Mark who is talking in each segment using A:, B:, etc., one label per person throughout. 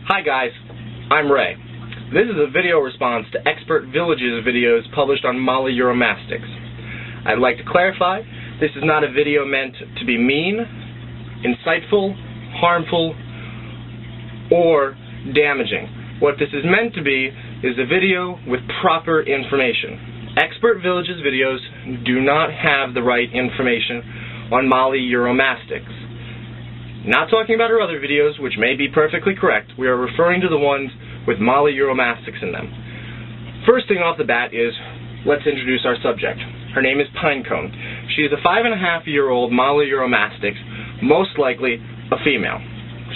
A: Hi guys, I'm Ray. This is a video response to Expert Village's videos published on Mali Uromastyx. I'd like to clarify, this is not a video meant to be mean, insightful, harmful, or damaging. What this is meant to be is a video with proper information. Expert Village's videos do not have the right information on Mali Uromastyx. Not talking about her other videos, which may be perfectly correct. We are referring to the ones with Mali Uromastyx in them. First thing off the bat is, let's introduce our subject. Her name is Pinecone. She is a 5.5-year-old Mali Uromastyx, most likely a female.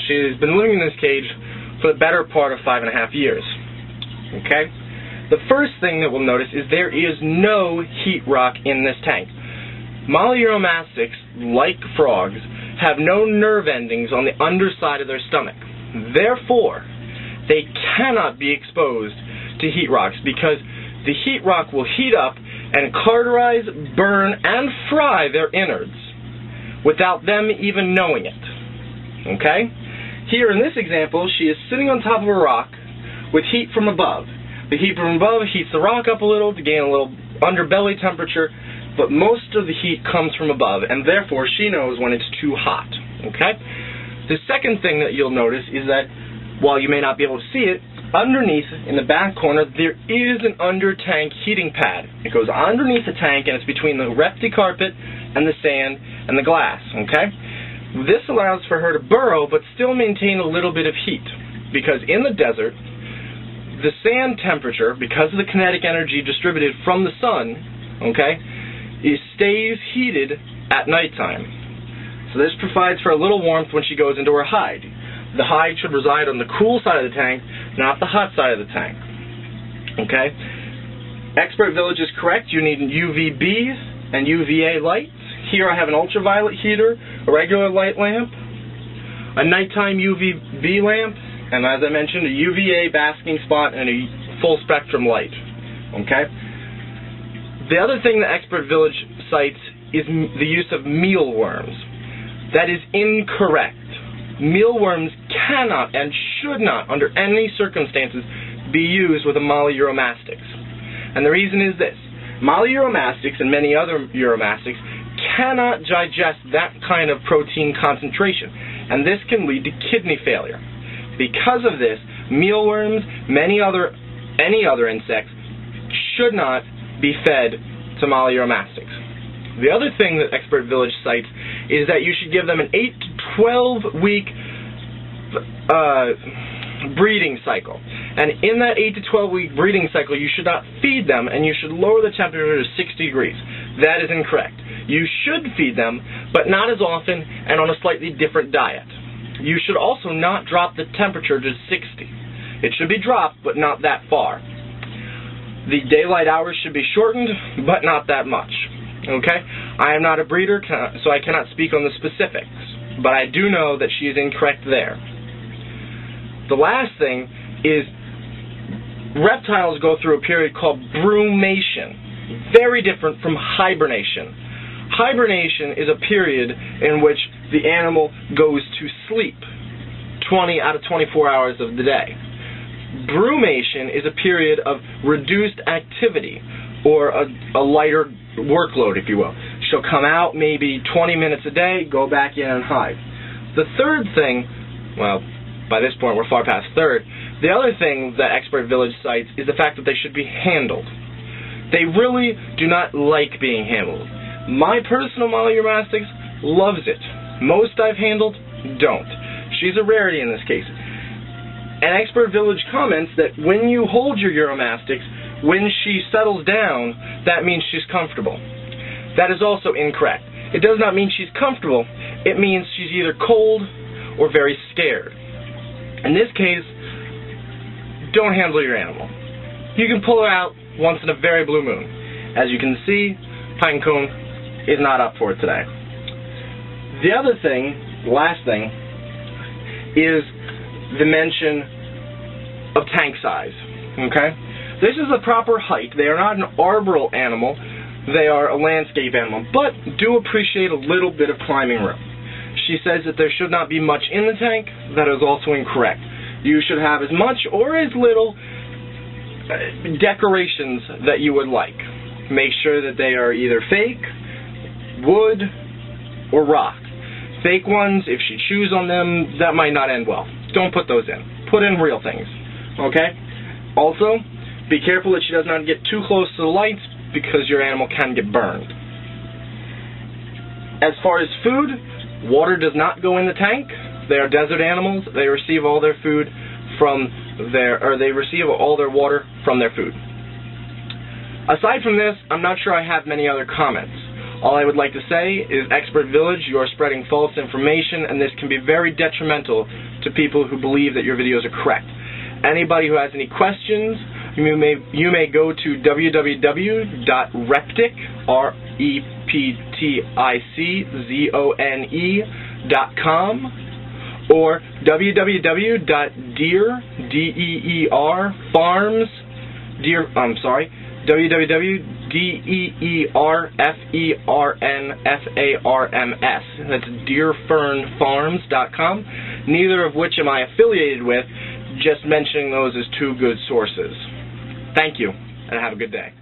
A: She has been living in this cage for the better part of 5.5 years. Okay? The first thing that we'll notice is there is no heat rock in this tank. Mali Uromastyx, like frogs, have no nerve endings on the underside of their stomach. Therefore, they cannot be exposed to heat rocks because the heat rock will heat up and cauterize, burn, and fry their innards without them even knowing it. Okay? Here in this example, she is sitting on top of a rock with heat from above. The heat from above heats the rock up a little to gain a little underbelly temperature, but most of the heat comes from above, and therefore she knows when it's too hot. Okay? The second thing that you'll notice is that, while you may not be able to see it, underneath, in the back corner, there is an under-tank heating pad. It goes underneath the tank, and it's between the repti carpet and the sand and the glass. Okay? This allows for her to burrow, but still maintain a little bit of heat, because in the desert, the sand temperature, because of the kinetic energy distributed from the sun, okay, it stays heated at nighttime. So this provides for a little warmth when she goes into her hide. The hide should reside on the cool side of the tank, not the hot side of the tank. Okay? Expert Village is correct. You need UVB and UVA lights. Here I have an ultraviolet heater, a regular light lamp, a nighttime UVB lamp, and as I mentioned, a UVA basking spot and a full spectrum light. Okay? The other thing that Expert Village cites is the use of mealworms. That is incorrect. Mealworms cannot and should not, under any circumstances, be used with a Mali Uromastyx. And the reason is this. Mali Uromastyx and many other Uromastyx cannot digest that kind of protein concentration, and this can lead to kidney failure. Because of this, mealworms, any other insects, should not be fed to Mali Uromastyx. The other thing that Expert Village cites is that you should give them an 8 to 12 week breeding cycle. And in that 8 to 12 week breeding cycle, you should not feed them, and you should lower the temperature to 60 degrees. That is incorrect. You should feed them, but not as often and on a slightly different diet. You should also not drop the temperature to 60. It should be dropped, but not that far. The daylight hours should be shortened, but not that much. Okay? I am not a breeder, so I cannot speak on the specifics, but I do know that she is incorrect there. The last thing is reptiles go through a period called brumation, very different from hibernation. Hibernation is a period in which the animal goes to sleep 20 out of 24 hours of the day. Brumation is a period of reduced activity, or a lighter workload, if you will. She'll come out maybe 20 minutes a day, go back in and hide. The third thing, well, by this point we're far past third, the other thing that Expert Village cites is the fact that they should be handled. They really do not like being handled. My personal Mali Uromastyx loves it. Most I've handled don't. She's a rarity in this case. And Expert Village comments that when you hold your Uromastyx, when she settles down, that means she's comfortable. That is also incorrect. It does not mean she's comfortable. It means she's either cold or very scared. In this case, don't handle your animal. You can pull her out once in a very blue moon. As you can see, Pinecone is not up for it today. The other thing, the last thing, is the mention of tank size. Okay? This is a proper height. They are not an arboreal animal. They are a landscape animal, but do appreciate a little bit of climbing room. She says that there should not be much in the tank. That is also incorrect. You should have as much or as little decorations that you would like. Make sure that they are either fake, wood, or rock. Fake ones, if she chews on them, that might not end well. Don't put those in. Put in real things. Okay? Also, be careful that she does not get too close to the lights because your animal can get burned. As far as food, water does not go in the tank. They are desert animals. They receive all their food from they receive all their water from their food. Aside from this, I'm not sure I have many other comments. All I would like to say is, Expert Village, you are spreading false information, and this can be very detrimental to people who believe that your videos are correct. Anybody who has any questions, you may go to www.reptic, repticzone.com, or www.deerfarms, that's deerfernfarms.com, neither of which am I affiliated with, just mentioning those as two good sources. Thank you, and have a good day.